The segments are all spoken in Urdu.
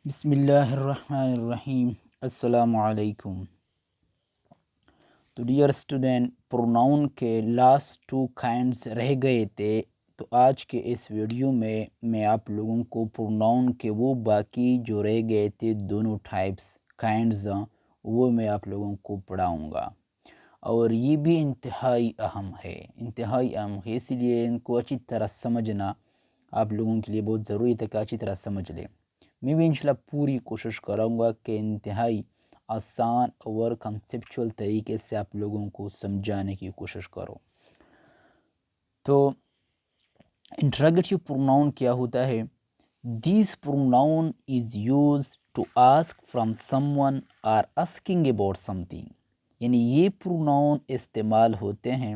بسم اللہ الرحمن الرحیم۔ السلام علیکم۔ تو ڈیئر اسٹوڈنٹ، پروناؤن کے لاسٹ 2 کائنڈس رہ گئے تھے، تو آج کے اس ویڈیو میں آپ لوگوں کو پروناؤن کے وہ باقی جو رہ گئے تھے دونوں ٹائپس کائنڈز وہ میں آپ لوگوں کو پڑھاؤں گا، اور یہ بھی انتہائی اہم ہے اس لیے ان کو اچھی طرح سمجھنا آپ لوگوں کے لیے بہت ضروری ہے کہ اچھی طرح سمجھ لیں۔ میں بھی انشاءاللہ پوری کوشش کروں گا کہ انتہائی آسان اور کنسیپچول طریقے سے آپ لوگوں کو سمجھانے کی کوشش کرو۔ تو انٹراگیٹیو پروناؤن کیا ہوتا ہے؟ This pronoun is use to ask from someone or asking about something, یعنی یہ پروناؤن استعمال ہوتے ہیں۔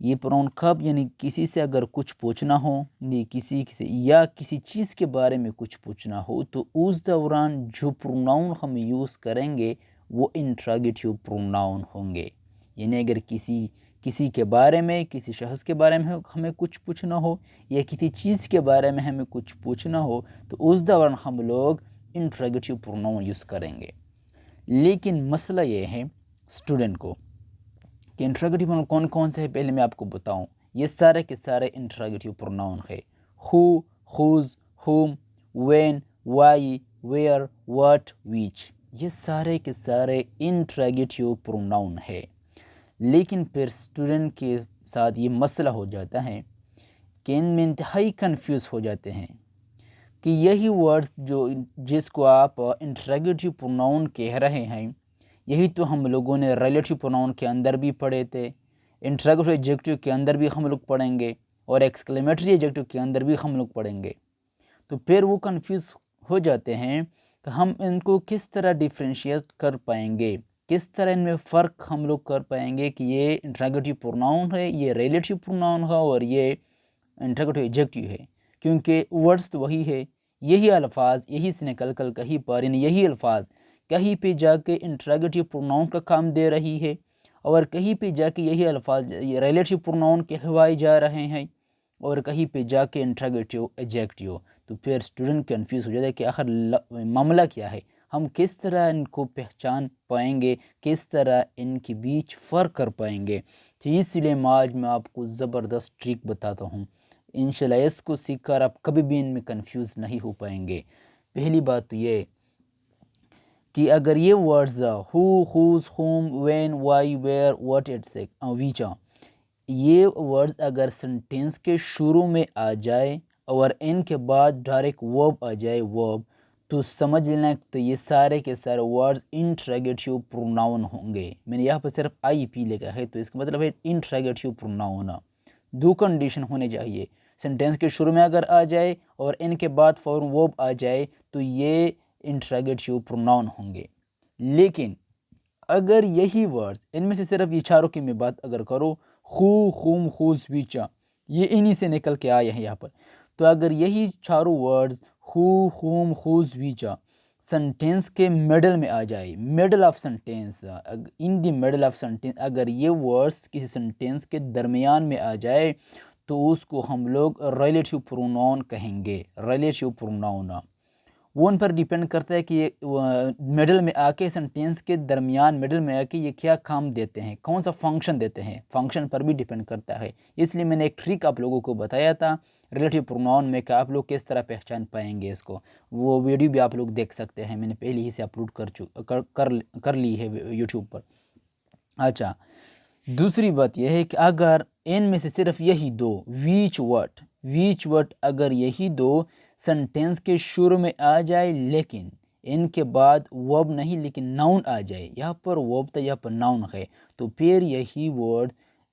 یہ پروناؤن کب؟ یعنی کسی سے اگر کچھ پوچھنا ہو، کسی یا کسی چیز کے بارے میں کچھ پوچھنا ہو، تو اس دوران جو پروناؤن ہم یوز کریں گے وہ انٹراگیٹیو پروناؤن ہوں گے۔ یعنی اگر کسی کے بارے میں، کسی شخص کے بارے میں ہمیں کچھ پوچھنا ہو یا کسی چیز کے بارے میں ہمیں کچھ پوچھنا ہو، تو اس دوران ہم لوگ انٹراگیٹیو پروناؤن یوز کریں گے۔ لیکن مسئلہ یہ ہے اسٹوڈنٹ کو کہ انٹراگیٹیو پروناؤن کون کون سے ہیں، پہلے میں آپ کو بتاؤں۔ یہ سارے کے سارے انٹراگیٹیو پروناؤن ہے۔ Who, whose, whom, when, why, where, what, which, یہ سارے کے سارے انٹراگیٹیو پروناؤن ہے۔ لیکن پھر اسٹوڈنٹ کے ساتھ یہ مسئلہ ہو جاتا ہے کہ ان میں انتہائی کنفیوز ہو جاتے ہیں کہ یہی ورڈز جس کو آپ انٹراگیٹیو پروناؤن کہہ رہے ہیں، یہی تو ہم لوگوں نے ریلیٹیو پروناؤن کے اندر بھی پڑھے تھے، انٹراگیٹیو ایڈجیکٹیو کے اندر بھی ہم لوگ پڑھیں گے، اور ایکسکلیمیٹری ایڈجیکٹیو کے اندر بھی ہم لوگ پڑھیں گے۔ تو پھر وہ کنفیوز ہو جاتے ہیں کہ ہم ان کو کس طرح ڈیفرینشیٹ کر پائیں گے، کس طرح ان میں فرق ہم لوگ کر پائیں گے کہ یہ انٹراگیٹیو پروناؤن ہے، یہ ریلیٹیو پروناؤن ہے، اور یہ انٹراگیٹیو ایڈجیکٹیو ہے، کیونکہ ورڈز تو وہی ہے، یہی الفاظ یہی سے نکل کر کہیں پر، یعنی یہی الفاظ کہیں پہ جا کے انٹراگیٹیو پروناؤن کا کام دے رہی ہے، اور کہیں پہ جا کے یہی الفاظ یہ ریلیٹیو پروناؤن کہلوائے جا رہے ہیں، اور کہیں پہ جا کے انٹراگیٹیو ایڈجیکٹیو۔ تو پھر اسٹوڈنٹ کنفیوز ہو جاتا ہے کہ آخر معاملہ کیا ہے، ہم کس طرح ان کو پہچان پائیں گے، کس طرح ان کے بیچ فرق کر پائیں گے۔ تو اس لیے آج میں آپ کو زبردست ٹرک بتاتا ہوں، انشاءاللہ اس کو سیکھ کر آپ کبھی بھی ان میں کنفیوز نہیں ہو پائیں گے۔ پہلی بات تو یہ کہ اگر یہ words who, whose, whom, when, why, where, what, which, یہ ورڈز اگر سنٹینس کے شروع میں آ جائے اور ان کے بعد ڈائریکٹ ورب آ جائے، ورب، تو سمجھ لینا تو یہ سارے کے سارے ورڈز انٹراگیٹیو پروناؤن ہوں گے۔ میں نے یہاں پر صرف آئی پی لکھا ہے، تو اس کا مطلب ہے انٹراگیٹیو پروناؤن۔ دو کنڈیشن ہونے چاہیے، سنٹینس کے شروع میں اگر آ جائے اور ان کے بعد فوراً ورب آ جائے تو یہ انٹراگیٹیو پروناؤن ہوں گے۔ لیکن اگر یہی ورڈ ان میں سے صرف یہ چاروں کی میں بات اگر کرو، ہو، ہوم، ہوز، ویچ، یہ انہی سے نکل کے آئے ہیں یہاں پر، تو اگر یہی چاروں words who, whom, whose, which sentence کے میڈل میں آ جائے، middle of sentence, in the middle of sentence, اگر یہ ورڈز کسی سنٹینس کے درمیان میں آ جائے تو اس کو ہم لوگ ریلیٹیو پروناؤن کہیں گے۔ ریلیٹیو پروناؤن وہ ان پر ڈیپینڈ کرتا ہے کہ یہ میڈل میں آ کے، سنٹینس کے درمیان میڈل میں آ کے یہ کیا کام دیتے ہیں، کون سا فنکشن دیتے ہیں، فنکشن پر بھی ڈیپینڈ کرتا ہے۔ اس لیے میں نے ایک ٹرک آپ لوگوں کو بتایا تھا ریلیٹیو پروناؤن میں کہ آپ لوگ کس طرح پہچان پائیں گے اس کو، وہ ویڈیو بھی آپ لوگ دیکھ سکتے ہیں، میں نے پہلے ہی سے اپلوڈ کر لی ہے یوٹیوب پر۔ اچھا، دوسری بات یہ ہے کہ اگر ان میں سے صرف یہی دو، ویچ وٹ، اگر یہی دو سنٹینس کے شروع میں آ جائے لیکن ان کے بعد ورب نہیں لیکن ناؤن آ جائے، یہاں پر ورب تھا یہاں پر ناؤن ہے، تو پھر یہی ورڈ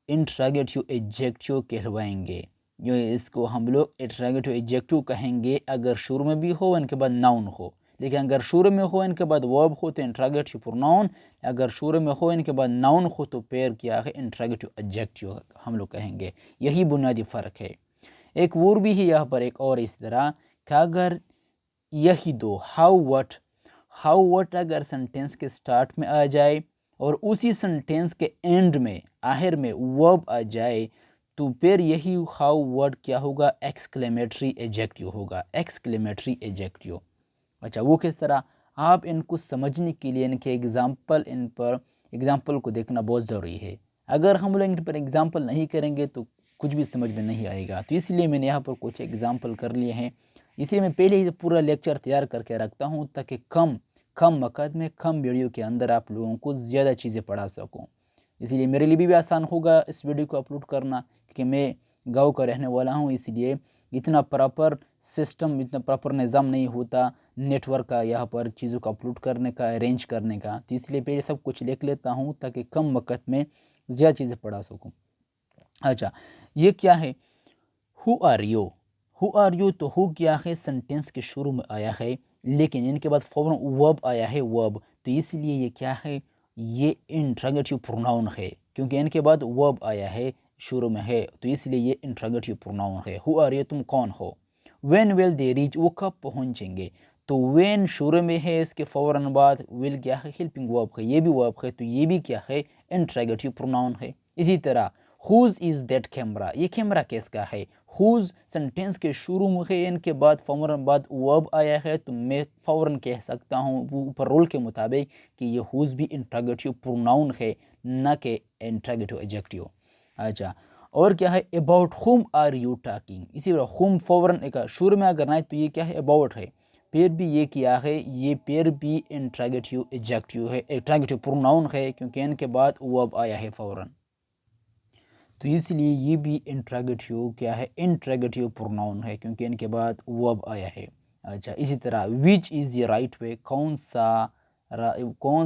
انٹراگیٹیو ایڈجیکٹیو کہلوائیں گے۔ جو اس کو ہم لوگ انٹراگیٹیو ایڈجیکٹیو کہیں گے اگر شروع میں بھی ہو ان کے بعد ناؤن ہو، لیکن اگر شروع میں ہو ان کے بعد ورب ہو تو انٹراگیٹیو پروناؤن، اگر شروع میں ہو ان کے بعد ناؤن ہو تو پھر کیا ہے، انٹراگیٹیو ایڈجیکٹیو ہم لوگ کہیں گے۔ یہی بنیادی فرق ہے۔ ایک اور بھی ہے یہاں پر، ایک اور اس طرح کہ اگر یہی دو، ہاؤ وٹ اگر سنٹینس کے سٹارٹ میں آ جائے اور اسی سنٹینس کے اینڈ میں، آخر میں ورب آ جائے، تو پھر یہی ہاؤ وٹ کیا ہوگا، ایکسکلیمیٹری ایڈجیکٹیو ہوگا، ایکسکلیمیٹری ایڈجیکٹیو۔ اچھا وہ کس طرح؟ آپ ان کو سمجھنے کے لیے ان کے ایگزامپل کو دیکھنا بہت ضروری ہے. اگر ہم لوگ ان پر ایگزامپل نہیں کریں گے تو کچھ بھی سمجھ میں نہیں آئے گا. تو اس لیے میں نے یہاں پر کچھ ایگزامپل کر لیے ہیں. اس لیے میں پہلے ہی پورا لیکچر تیار کر کے رکھتا ہوں تاکہ کم وقت میں کم ویڈیو کے اندر آپ لوگوں کو زیادہ چیزیں پڑھا سکوں. اسی لیے میرے لیے بھی آسان ہوگا اس ویڈیو کو اپلوڈ کرنا، کیونکہ میں گاؤں کا رہنے والا ہوں. اس لیے اتنا پراپر سسٹم، اتنا پراپر نظام نہیں ہوتا نیٹ ورک کا یہاں پر چیزوں کو اپلوڈ کرنے کا، ارینج کرنے کا. تو اس لیے پہلے سب کچھ لکھ لیتا ہوں تاکہ کم وقت میں زیادہ چیزیں پڑھا سکوں. اچھا یہ کیا ہے؟ Who are you. Who are you تو ہو کیا ہے؟ سنٹینس کے شروع میں آیا ہے، لیکن ان کے بعد فوراً ورب آیا ہے، ورب. تو اس لیے یہ کیا ہے؟ یہ انٹروگیٹیو پروناؤن ہے، کیونکہ ان کے بعد ورب آیا ہے، شروع میں ہے، تو اس لیے یہ انٹروگیٹیو پروناؤن ہے. ہو آر یو، تم کون ہو. وین ول دے ریچ، وہ کب پہنچیں گے. تو وین شروع میں ہے، اس کے فوراً بعد ول کیا ہے؟ ہیلپنگ ورب ہے، یہ بھی ورب ہے، تو یہ بھی کیا ہے؟ انٹروگیٹیو پروناؤن ہے. اسی طرح ہوز از دیٹ کیمرہ، یہ کیمرہ کس کا ہے. ہوز سنٹینس کے شروع میں ہے، ان کے بعد فوراً بعد ورب آیا ہے، تو میں فوراً کہہ سکتا ہوں اوپر رول کے مطابق کہ یہ ہوز بھی انٹروگیٹیو پروناؤن ہے، نہ کہ انٹروگیٹیو ایڈجیکٹیو. اچھا اور کیا ہے؟ About whom are you talking. اسی طرح ہوم فوراً شروع میں اگر نہ تو یہ کیا ہے؟ اباؤٹ ہے. پھر بھی یہ کیا ہے؟ یہ پھر بھی انٹروگیٹیو ایڈجیکٹیو ہے، انٹروگیٹیو پروناؤن ہے، کیونکہ ان کے بعد ورب آیا ہے فوراً. تو اس لیے یہ بھی انٹروگیٹیو کیا ہے؟ انٹروگیٹیو پروناؤن ہے، کیونکہ ان کے بعد ورب آیا ہے. اچھا اسی طرح وچ از دی رائٹ وے، کون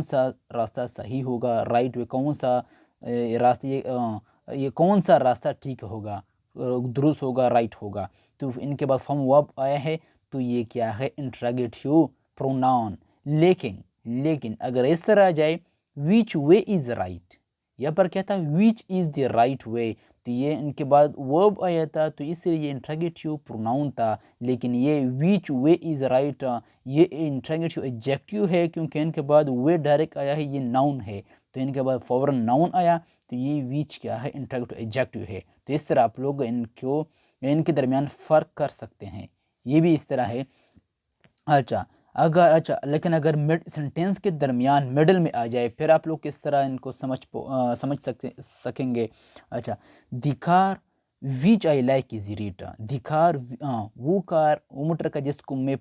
سا راستہ صحیح ہوگا. رائٹ وے کون سا راستہ، یہ کون سا راستہ ٹھیک ہوگا، درست ہوگا، رائٹ ہوگا. تو ان کے بعد فارم ورب آیا ہے، تو یہ کیا ہے؟ انٹروگیٹیو پروناؤن. لیکن اگر اس طرح آ جائے وچ وے از رائٹ، یا پر کیا تھا؟ وچ از دی رائٹ وے، تو یہ ان کے بعد ورب آیا تھا، تو اس لیے یہ انٹروگیٹیو پروناؤن تھا. لیکن یہ وچ وے از رائٹ یہ انٹروگیٹیو ایڈجیکٹیو ہے، کیونکہ ان کے بعد وے ڈائریکٹ آیا ہے، یہ ناؤن ہے، تو ان کے بعد فوراً ناؤن آیا، تو یہ وچ کیا ہے؟ انٹروگیٹیو ایڈجیکٹیو ہے. تو اس طرح آپ لوگ ان کے درمیان فرق کر سکتے ہیں، یہ بھی اس طرح ہے. اچھا لیکن اگر سنٹینس کے درمیان مڈل میں آ جائے پھر آپ لوگ کس طرح ان کو سمجھ سکیں گے. اچھا دی کار ویچ آئی لائک از ریڈ. دی کار وہ موٹر کا جس کو میں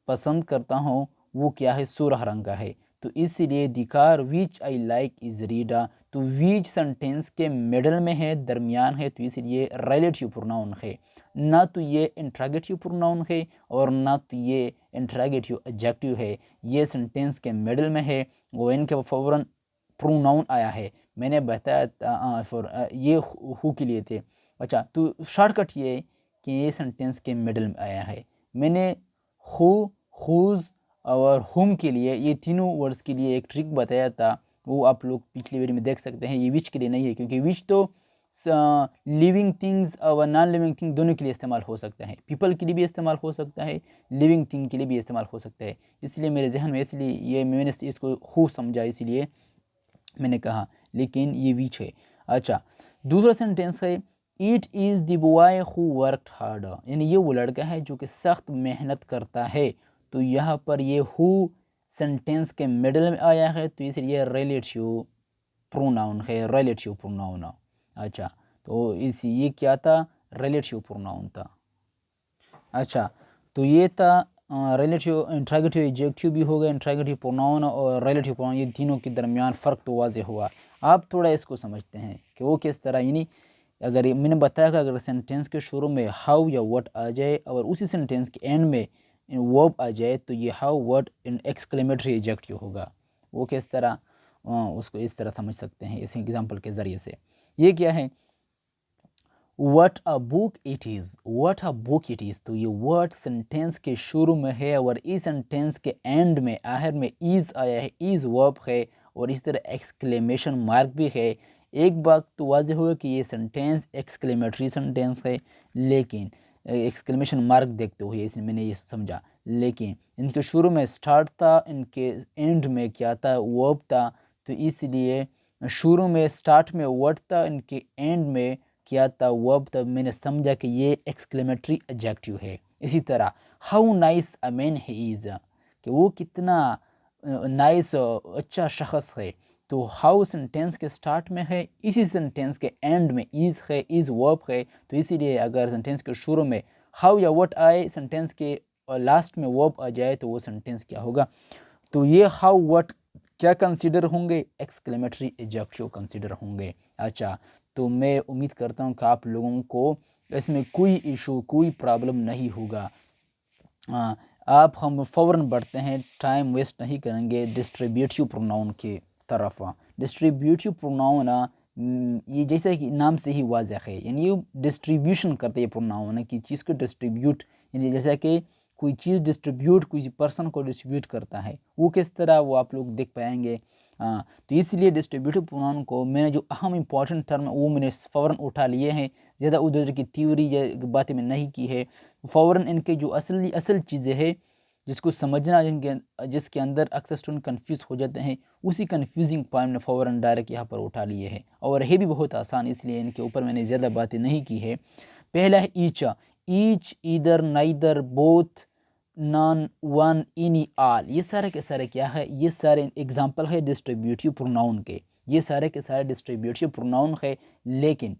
پسند کرتا ہوں وہ کیا ہے؟ سرخ رنگ کا ہے. تو اس لیے دی کار ویچ آئی لائک از ریڈ. تو ویچ سنٹینس کے مڈل میں ہے، درمیان ہے، تو اس لیے ریلیٹیو پروناؤن ہے، نہ تو یہ انٹروگیٹیو پروناؤن ہے اور نہ تو یہ انٹروگیٹیو ایڈجیکٹیو ہے. یہ سنٹینس کے مڈل میں ہے، وہ ان کے فوراً پروناؤن آیا ہے. میں نے بتایا یہ ہو کے لیے تھے. اچھا تو شارٹ کٹ یہ کہ یہ سنٹینس کے مڈل میں آیا ہے. میں نے ہو، ہوز اور ہوم کے لیے یہ تینوں ورڈز کے لیے ایک ٹرک بتایا تھا، وہ آپ لوگ پچھلی ویڈیو میں دیکھ سکتے ہیں. یہ وچ کے لیے نہیں ہے، کیونکہ وچ تو لیونگ تھنگز اور نان لیونگ تھنگ دونوں کے لیے استعمال ہو سکتا ہے. پیپل کے لیے بھی استعمال ہو سکتا ہے، لیونگ تھنگ کے لیے بھی استعمال ہو سکتا ہے. اس لیے میرے ذہن میں اس لیے یہ میں نے اس کو ہو سمجھا، اسی لیے میں نے کہا، لیکن یہ وچ ہے. اچھا دوسرا سینٹینس ہے it is the boy who worked hard. یعنی یہ وہ لڑکا ہے جو کہ سخت محنت کرتا ہے. تو یہاں پر یہ ہو سینٹینس کے مڈل میں آیا ہے، تو اس لیے ریلیٹیو پروناؤن ہے، ریلیٹیو پروناؤن. اچھا تو یہ کیا تھا؟ ریلیٹیو پروناؤن تھا. اچھا تو یہ تھا ریلیٹیو انٹروگیٹیو ایڈجیکٹیو بھی ہوگا، انٹروگیٹیو پروناؤن اور ریلیٹیو پروناؤن، یہ تینوں کے درمیان فرق تو واضح ہوا. آپ تھوڑا اس کو سمجھتے ہیں کہ وہ کس طرح. یعنی اگر میں نے بتایا کہ اگر سینٹینس کے شروع میں ہاؤ یا وٹ آ جائے اور اسی سینٹینس کے اینڈ میں ورب آ جائے تو یہ ہاؤ وٹ ایکسکلیمیٹری ایڈجیکٹیو ہوگا. وہ کس طرح؟ اس کو اس طرح سمجھ سکتے ہیں اس ایگزامپل کے ذریعے سے. یہ کیا ہے؟ What a book it is. What a book it is, تو یہ واٹ سینٹینس کے شروع میں ہے اور اس سینٹینس کے اینڈ میں آخر میں ایز آیا ہے، ایز ورب ہے، اور اس طرح ایکسکلیمیشن مارک بھی ہے. ایک بات تو واضح ہوگا کہ یہ سینٹینس ایکسکلیمیٹری سینٹینس ہے، لیکن ایکسکلیمیشن مارک دیکھتے ہوئے اس میں نے یہ سمجھا. لیکن ان کے شروع میں سٹارٹ تھا، ان کے اینڈ میں کیا تھا؟ ورب تھا. تو اس لیے شروع میں سٹارٹ میں ورڈ تھا، ان کے اینڈ میں کیا تھا؟ ورب تھا. میں نے سمجھا کہ یہ ایکسکلیمیٹری ایڈجیکٹیو ہے. اسی طرح ہاؤ نائس اے مین ہی از، کہ وہ کتنا نائس اچھا شخص ہے، تو ہاؤ سینٹینس کے سٹارٹ میں ہے، اسی سینٹینس کے اینڈ میں از ہے، از ورب ہے، تو اسی لیے اگر سینٹینس کے شروع میں ہاؤ یا وٹ آئے، سینٹینس کے لاسٹ میں ورب آ جائے تو وہ سینٹینس کیا ہوگا؟ تو یہ ہاؤ وٹ کیا کنسیڈر ہوں گے؟ ایکسکلیمیٹری ایڈجیکٹیو کنسیڈر ہوں گے۔ اچھا، تو میں امید کرتا ہوں کہ آپ لوگوں کو اس میں کوئی ایشو، کوئی پرابلم نہیں ہوگا۔ آپ ہم فوراً بڑھتے ہیں، ٹائم ویسٹ نہیں کریں گے ڈسٹریبیوٹیو پروناؤن کی طرف۔ ڈسٹریبیوٹیو پروناؤن یہ جیسے کہ نام سے ہی واضح ہے، یعنی یہ ڈسٹریبیوشن کرتے ہیں پروناؤن کی چیز کو ڈسٹریبیوٹ، یعنی جیسا کہ کوئی چیز ڈسٹریبیوٹ کوئی پرسن کو ڈسٹریبیوٹ کرتا ہے، وہ کس طرح وہ آپ لوگ دیکھ پائیں گے۔ تو اس لیے ڈسٹریبیوٹیو پروناؤن کو میں نے جو اہم امپورٹنٹ ٹرم وہ میں نے فوراً اٹھا لیے ہیں، زیادہ ادھر کی تھیوری یا باتیں میں نہیں کی ہے، فوراً ان کے جو اصل چیزیں ہیں جس کو سمجھنا، جس کے اندر اکثر اسٹوڈنٹ کنفیوز ہو جاتے ہیں، اسی کنفیوزنگ پوائنٹ نے فوراً ڈائریکٹ یہاں پر اٹھا لیے ہیں، اور یہ بھی بہت آسان، اس لیے ان کے اوپر میں نے زیادہ باتیں نہیں کی ہے۔ پہلا ہے each, each, either, neither, both, none, one, any, all, یہ سارے کے سارے کیا ہے؟ یہ سارے ایگزامپل ہے ڈسٹریبیوٹیو پروناؤن کے، یہ سارے کے سارے ڈسٹریبیوٹیو پروناؤن ہے، لیکن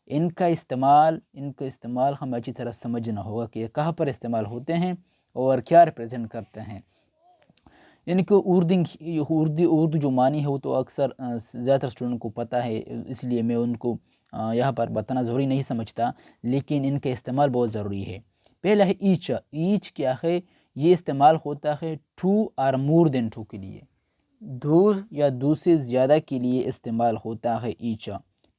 ان کا استعمال ہمیں اچھی طرح سمجھنا ہوگا کہ یہ کہاں پر استعمال ہوتے ہیں اور کیا ریپرزینٹ کرتے ہیں۔ ان کو اردو جو معنی ہے وہ تو اکثر زیادہ تر اسٹوڈنٹ کو پتہ ہے، اس لیے میں ان کو یہاں پر بتانا ضروری نہیں سمجھتا، لیکن ان کا استعمال بہت ضروری ہے۔ پہلا ہے ایچ، ایچ کیا ہے؟ یہ استعمال ہوتا ہے ٹو اور مور دین ٹو کے لیے، دو یا دو سے زیادہ کے لیے استعمال ہوتا ہے ایچ،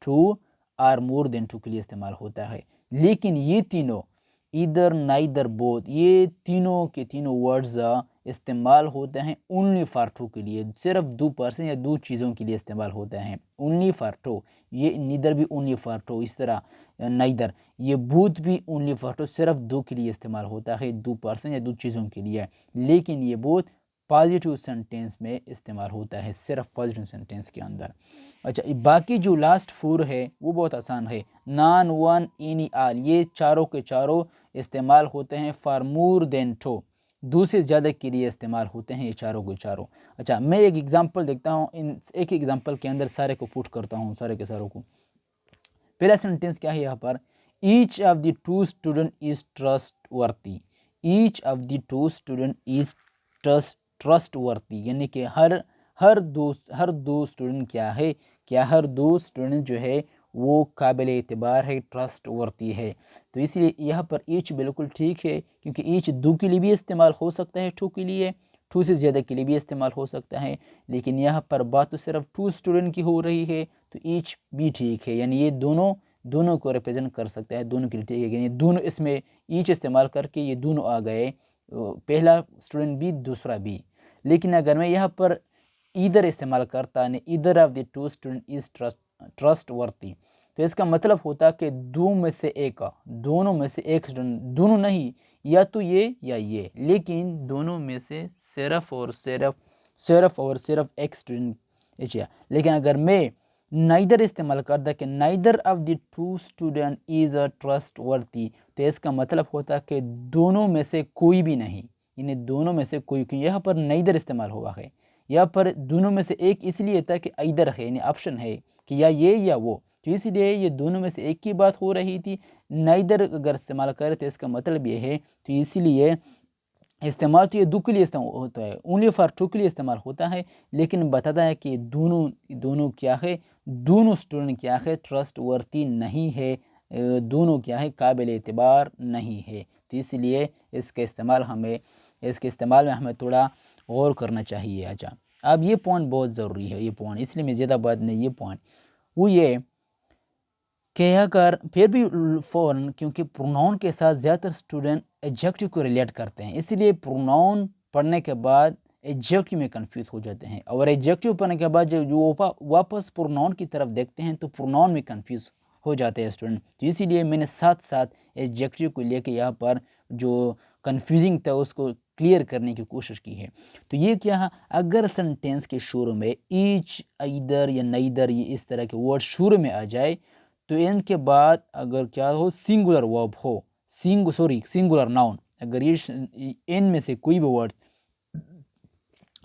ٹو اور مور دین ٹو کے لیے استعمال ہوتا ہے، لیکن یہ تینوں ایدر، نائدر، بوتھ، یہ تینوں کے تینوں ورڈز استعمال ہوتے ہیں اونلی فار ٹو کے لیے، صرف دو پرسن یا دو چیزوں کے لیے استعمال ہوتے ہیں، اونلی فار ٹو، یہ نیدر بھی اونلی فار ٹو، اس طرح نائدر، یہ بوتھ بھی اونلی فار ٹو، صرف دو کے لیے استعمال ہوتا ہے، دو پرسن یا دو چیزوں کے لیے، لیکن یہ بوتھ پازیٹیو سینٹینس میں استعمال ہوتا ہے، صرف پازیٹیو سینٹینس کے اندر۔ اچھا، باقی جو لاسٹ فور ہے وہ بہت آسان ہے، نان، ون، اینی، آل، یہ چاروں کے چاروں استعمال ہوتے ہیں فار مور دین ٹو، دو سے زیادہ کے لیے استعمال ہوتے ہیں یہ چاروں کے چاروں۔ اچھا، میں ایک ایگزامپل دیکھتا ہوں، ان ایک ایگزامپل کے اندر سارے کو پوٹ کرتا ہوں، سارے کے ساروں کو۔ پہلا سینٹینس کیا ہے یہاں پر؟ Each of the two student is trustworthy, each of the two student is trustworthy, یعنی کہ ہر دو اسٹوڈنٹ کیا ہے، ہر دو اسٹوڈنٹ جو ہے وہ قابل اعتبار ہے، ٹرسٹ ورتھی ہے، تو اس لیے یہاں پر ایچ بالکل ٹھیک ہے، کیونکہ ایچ دو کے لیے بھی استعمال ہو سکتا ہے، ٹو کے لیے، ٹو سے زیادہ کے لیے بھی استعمال ہو سکتا ہے، لیکن یہاں پر بات تو صرف ٹو اسٹوڈنٹ کی ہو رہی ہے، تو ایچ بھی ٹھیک ہے، یعنی یہ دونوں کو ریپرزینٹ کر سکتا ہے، دونوں کے لیے ٹھیک ہے، یعنی دونوں اس میں ایچ استعمال کر کے یہ دونوں آ گئے، پہلا اسٹوڈنٹ بھی دوسرا بھی۔ لیکن اگر میں یہاں پر ایدر استعمال کرتا، یعنی either of the two student is trustworthy, تو اس کا مطلب ہوتا کہ دونوں میں سے ایک اسٹوڈنٹ، دونوں نہیں، یا تو یہ یا یہ، لیکن دونوں میں سے صرف اور صرف ایک اسٹوڈنٹ۔ لیکن اگر میں نائدر استعمال کرتا کہ neither of the two student is trustworthy, تو اس کا مطلب ہوتا کہ دونوں میں سے کوئی بھی نہیں، یعنی دونوں میں سے کوئی، کیونکہ یہاں پر نائدر استعمال ہوا ہے، یہاں پر دونوں میں سے ایک اس لیے تھا کہ ایدر ہے، یعنی آپشن ہے کہ یا یہ یا وہ، تو اس لیے یہ دونوں میں سے ایک کی بات ہو رہی تھی۔ نائدر اگر استعمال کرے تو اس کا مطلب یہ ہے، تو اسی لیے استعمال تو یہ دو کے لیے استعمال ہوتا ہے، اونلی فار ٹو کے لیے استعمال ہوتا ہے، لیکن بتاتا ہے کہ دونوں کیا ہے، دونوں اسٹوڈنٹ کیا ہے، ٹرسٹ ورتھی نہیں ہے، دونوں کیا ہے، قابل اعتبار نہیں ہے، تو اس لیے اس کے استعمال میں ہمیں تھوڑا غور کرنا چاہیے۔ اچھا، اب یہ پوائنٹ بہت ضروری ہے، یہ پوائنٹ اس لیے میں زیادہ بات نہیں، یہ پوائنٹ وہ یہ کہ اگر پھر بھی فوراً، کیونکہ پروناؤن کے ساتھ زیادہ تر اسٹوڈنٹ ایڈجیکٹیو کو ریلیٹ کرتے ہیں، اس لیے پروناؤن پڑھنے کے بعد ایڈجیکٹیو میں کنفیوز ہو جاتے ہیں، اور ایڈجیکٹیو پڑھنے کے بعد جو واپس پروناؤن کی طرف دیکھتے ہیں تو پروناؤن میں کنفیوز ہو جاتے ہیں اسٹوڈنٹ، تو اسی لیے میں نے ساتھ ایڈجیکٹیو کو لے کے یہاں پر جو کنفیوزنگ تھا اس کو کلیئر کرنے کی کوشش کی ہے۔ تو یہ کیا ہے، اگر سنٹینس کے شروع میں ایچ، ایدر یا نیدر، یہ اس طرح کے ورڈ شروع میں آ جائے، تو ان کے بعد اگر کیا ہو، سنگولر ورب ہو، سنگولر ناؤن، اگر یہ ان میں سے کوئی بھی ورڈ